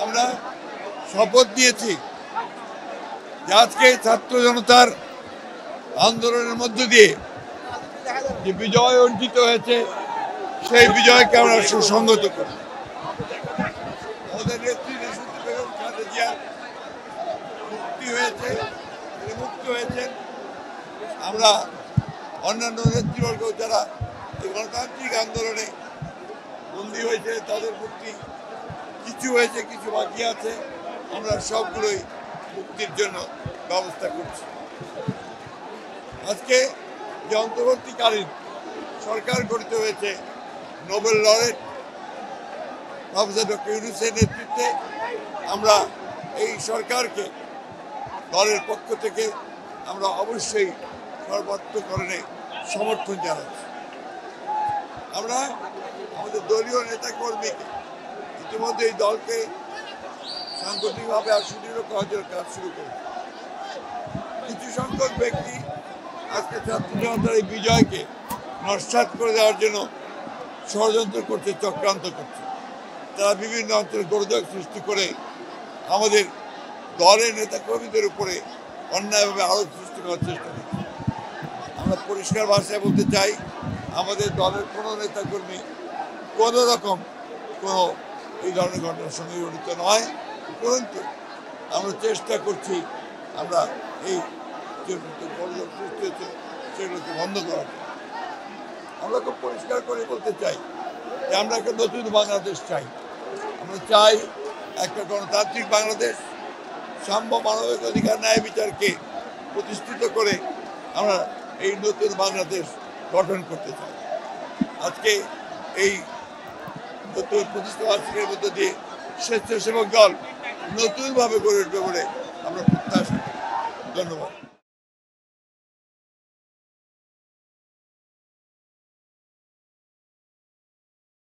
আমরা শপথ নিয়েছি যে আজকে ছাত্র জনতার আন্দোলনের মধ্য দিয়ে যে বিজয় অর্জিত হয়েছে সেই বিজয়কে আমরা সুসংগত করি। আমাদের নেত্রী দেশনেত্রী বেগম খালেদা জিয়ার মুক্তি হয়েছে। আমরা অন্যান্য নেতৃবর্গ যারা এই গণতান্ত্রিক আন্দোলনে বন্দী হয়েছে তাদের মুক্তি কিছু হয়েছে, কিছু বাকি আছে। আমরা সবগুলোই মুক্তির জন্য ব্যবস্থা করছি। আজকে যে অন্তর্বর্তীকালীন সরকার গঠিত হয়েছে নোবেল লরেট প্রফেসর ডক্টর ইউনূসের নেতৃত্বে, আমরা এই সরকারকে দলের পক্ষ থেকে আমরা অবশ্যই সর্বাত্মকরণে সমর্থন জানাচ্ছি। আমরা আমাদের দলীয় নেতাকর্মীকে ইতিমধ্যে এই দলকে সাংগঠনিকভাবে আর সুদৃঢ় করার কাজ শুরু করেছে। কিছু সংখ্যক ব্যক্তি আজকে ছাত্র জনতার এই বিজয়কে নস্যাৎ করে দেওয়ার জন্য ষড়যন্ত্র করছে, চক্রান্ত করছে। তারা বিভিন্ন অঞ্চলে গোলযোগ সৃষ্টি করে আমাদের দলের নেতাকর্মীদের উপরে অন্যায়ভাবে আরোপ সৃষ্টি করার চেষ্টা করছে। আমরা পরিষ্কার ভাষায় বলতে চাই, আমাদের দলের কোনো নেতাকর্মী কোনো রকম কোনো এই ধরনের ঘটনার সঙ্গে জড়িত নয়, কিন্তু আমরা চেষ্টা করছি আমরা এই যে গোলযোগ সৃষ্টি হচ্ছে সেগুলোকে বন্ধ করার জন্য। আমরা খুব পরিষ্কার করে বলতে চাই যে আমরা একটা নতুন বাংলাদেশ চাই। আমরা চাই একটা গণতান্ত্রিক বাংলাদেশ, সাম্য, মানবিক অধিকার, ন্যায় বিচারকে প্রতিষ্ঠিত করে আমরা এই নতুন বাংলাদেশ গঠন করতে চাই। আজকে এই নতুন প্রতিষ্ঠাবার্ষিকীর মধ্য দিয়ে স্বেচ্ছাসেবক দল নতুনভাবে গড়ে উঠবে বলে আমরা প্রত্যাশা করি। ধন্যবাদ।